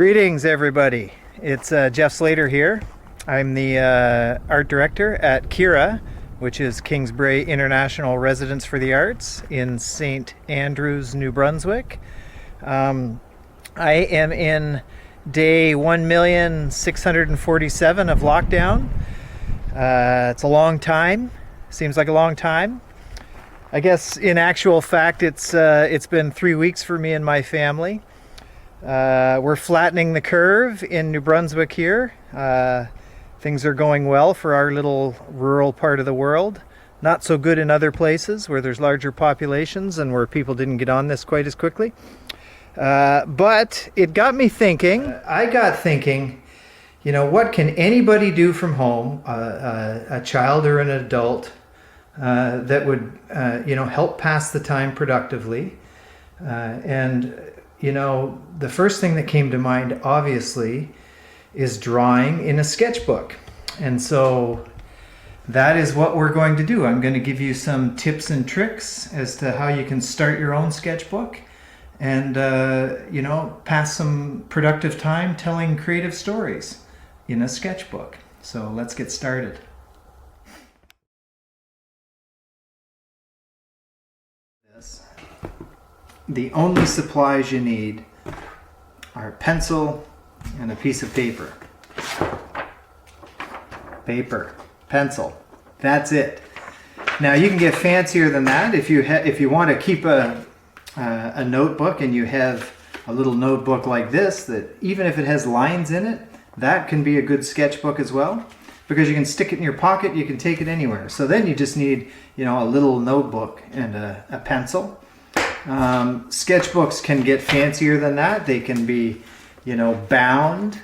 Greetings, everybody. It's Geoff Slater here. I'm the art director at Kira, which is Kingsbrae International Residence for the Arts in St. Andrews, New Brunswick. I am in day 1,647 of lockdown. It's a long time. Seems like a long time. I guess in actual fact, it's been 3 weeks for me and my family. We're flattening the curve in New Brunswick here. Things are going well for our little rural part of the world. Not so good in other places where there's larger populations and where people didn't get on this quite as quickly. But it got me thinking. I got thinking, you know, what can anybody do from home, a child or an adult, that would, help pass the time productively? You know, the first thing that came to mind, obviously, is drawing in a sketchbook. And so that is what we're going to do. I'm going to give you some tips and tricks as to how you can start your own sketchbook and, pass some productive time telling creative stories in a sketchbook. So let's get started. The only supplies you need are a pencil and a piece of paper. Paper, pencil, that's it. Now you can get fancier than that if you want to keep a notebook, and you have a little notebook like this that even if it has lines in it, that can be a good sketchbook as well, because you can stick it in your pocket, you can take it anywhere. So then you just need, a little notebook and a pencil. Sketchbooks can get fancier than that. They can be, bound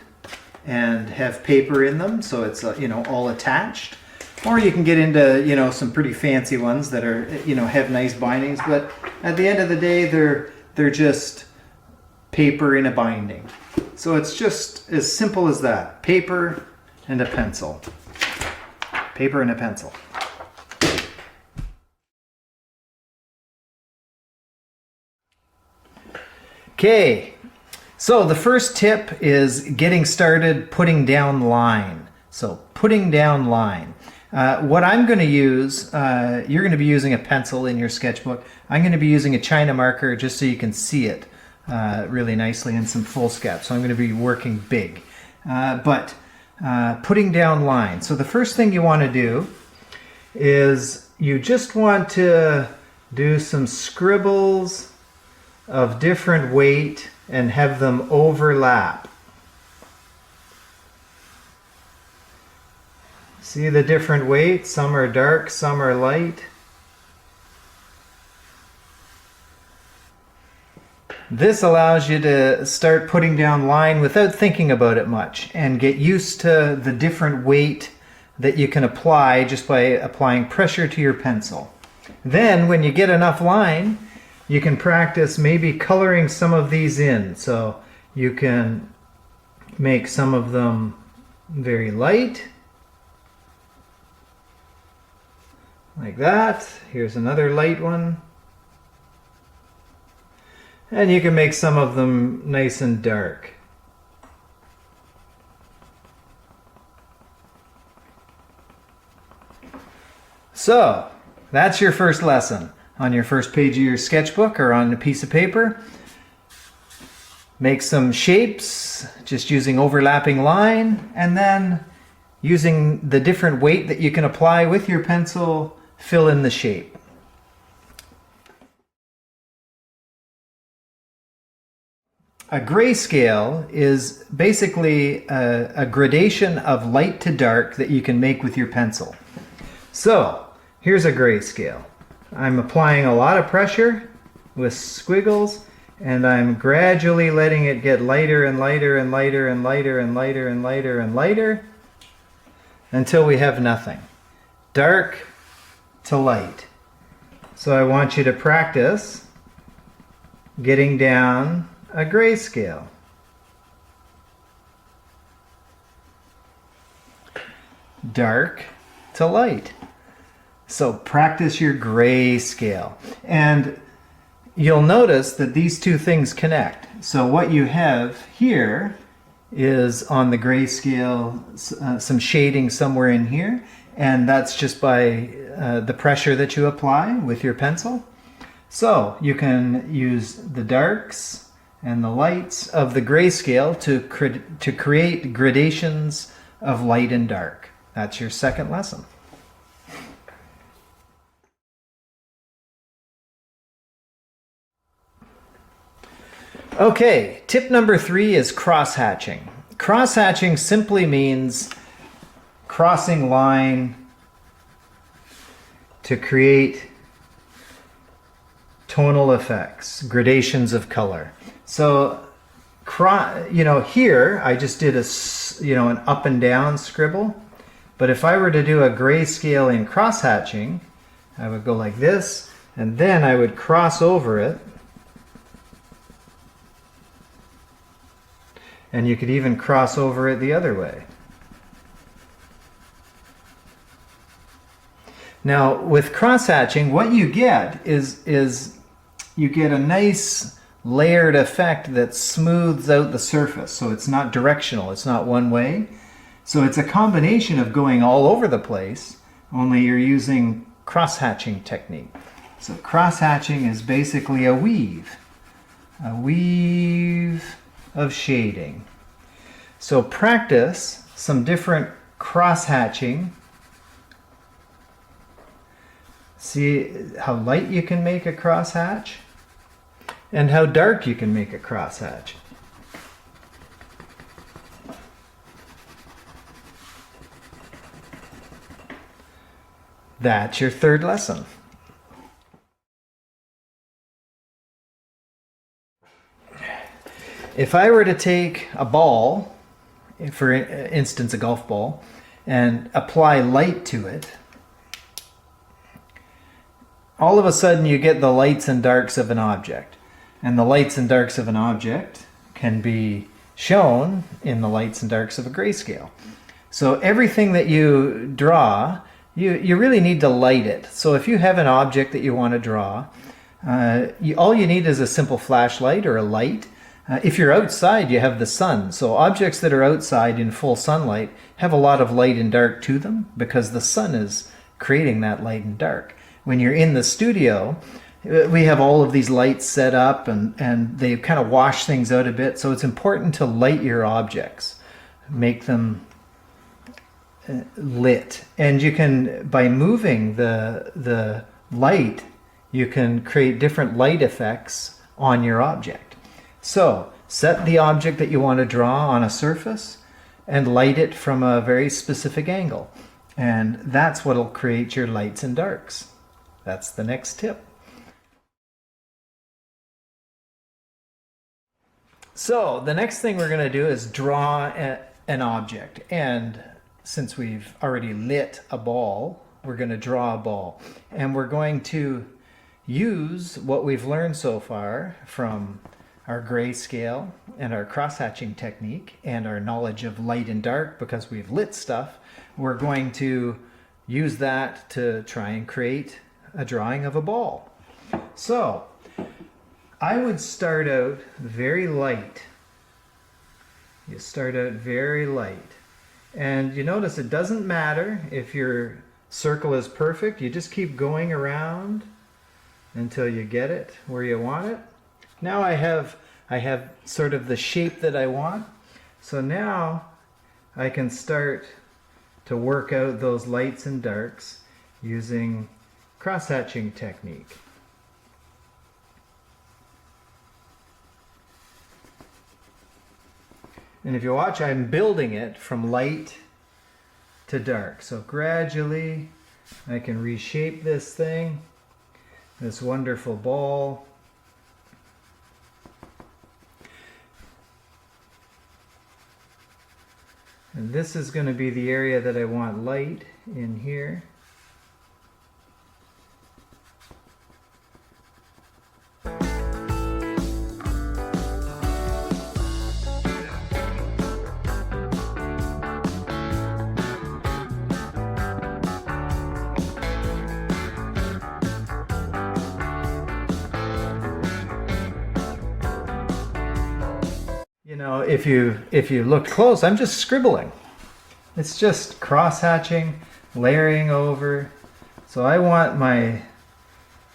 and have paper in them, so it's all attached. Or you can get into some pretty fancy ones that are have nice bindings. But at the end of the day, they're just paper in a binding. So it's just as simple as that: paper and a pencil. Paper and a pencil. Okay, so the first tip is getting started putting down line. So putting down line. What I'm going to use, you're going to be using a pencil in your sketchbook. I'm going to be using a China marker just so you can see it really nicely, and some foolscap. So I'm going to be working big. But putting down line. So the first thing you want to do is you just want to do some scribbles of different weight and have them overlap. See the different weights? Some are dark, some are light. This allows you to start putting down line without thinking about it much, and get used to the different weight that you can apply just by applying pressure to your pencil. Then when you get enough line, you can practice maybe coloring some of these in. So you can make some of them very light, like that. Here's another light one. And you can make some of them nice and dark. So that's your first lesson. On your first page of your sketchbook or on a piece of paper, make some shapes just using overlapping line, and then using the different weight that you can apply with your pencil, fill in the shape. A grayscale is basically a gradation of light to dark that you can make with your pencil. So here's a grayscale. I'm applying a lot of pressure with squiggles, and I'm gradually letting it get lighter and lighter and lighter and lighter and lighter and lighter and lighter until we have nothing. Dark to light. So I want you to practice getting down a grayscale. Dark to light. So practice your grayscale, and you'll notice that these two things connect. So what you have here is on the grayscale, some shading somewhere in here, and that's just by the pressure that you apply with your pencil. So you can use the darks and the lights of the grayscale to create gradations of light and dark. That's your second lesson. Okay, tip number 3 is cross-hatching. Cross-hatching simply means crossing line to create tonal effects, gradations of color. So, here I just did an up and down scribble. But if I were to do a grayscale in cross-hatching, I would go like this, and then I would cross over it. And you could even cross over it the other way. Now, with cross-hatching, what you get is you get a nice layered effect that smooths out the surface. So it's not directional, it's not one way. So it's a combination of going all over the place, only you're using cross-hatching technique. So cross-hatching is basically a weave of shading. So practice some different cross-hatching. See how light you can make a cross-hatch and how dark you can make a cross-hatch. That's your third lesson. If I were to take a ball, for instance a golf ball, and apply light to it, all of a sudden you get the lights and darks of an object. And the lights and darks of an object can be shown in the lights and darks of a grayscale. So everything that you draw, you really need to light it. So if you have an object that you want to draw, all you need is a simple flashlight or a light. If you're outside, you have the sun. So objects that are outside in full sunlight have a lot of light and dark to them because the sun is creating that light and dark. When you're in the studio, we have all of these lights set up and they kind of wash things out a bit. So it's important to light your objects, make them lit. And you can, by moving the light, you can create different light effects on your object. So set the object that you want to draw on a surface and light it from a very specific angle. And that's what will create your lights and darks. That's the next tip. So the next thing we're going to do is draw an object. And since we've already lit a ball, we're going to draw a ball. And we're going to use what we've learned so far from our grayscale and our cross-hatching technique and our knowledge of light and dark because we've lit stuff. We're going to use that to try and create a drawing of a ball. So I would start out very light. You start out very light. And you notice it doesn't matter if your circle is perfect. You just keep going around until you get it where you want it. Now I have sort of the shape that I want. So now I can start to work out those lights and darks using cross-hatching technique. And if you watch, I'm building it from light to dark. So gradually I can reshape this thing, this wonderful ball. And this is going to be the area that I want light in here. know, if you look close, I'm just scribbling. It's just cross-hatching, layering over. So I want my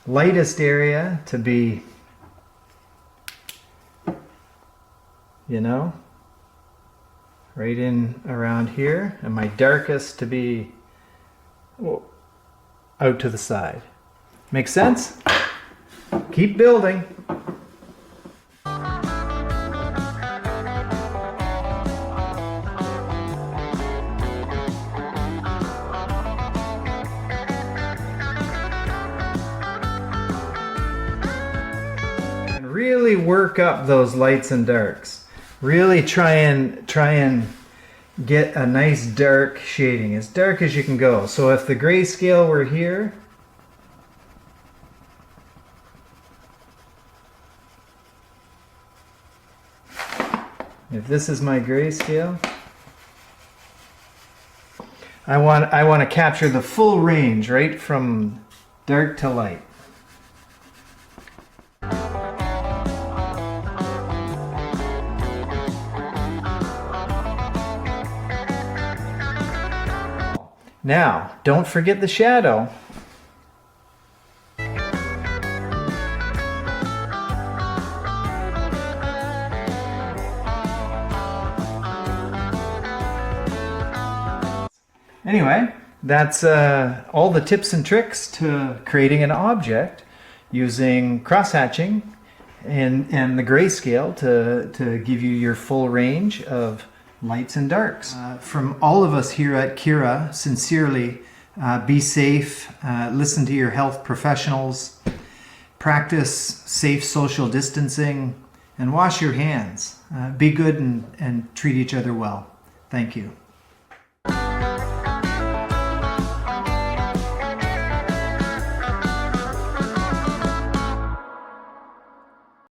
lightest area to be, you know, right in around here, and my darkest to be out to the side. Make sense? Keep building. And really work up those lights and darks. Really try and get a nice dark shading, as dark as you can go. So if the grayscale were here, if this is my grayscale, I want to capture the full range, right from dark to light. Now, don't forget the shadow. Anyway, that's all the tips and tricks to creating an object using cross-hatching and the grayscale to give you your full range of lights and darks. From all of us here at Kira, sincerely, be safe, listen to your health professionals, practice safe social distancing, and wash your hands. Be good and treat each other well. Thank you.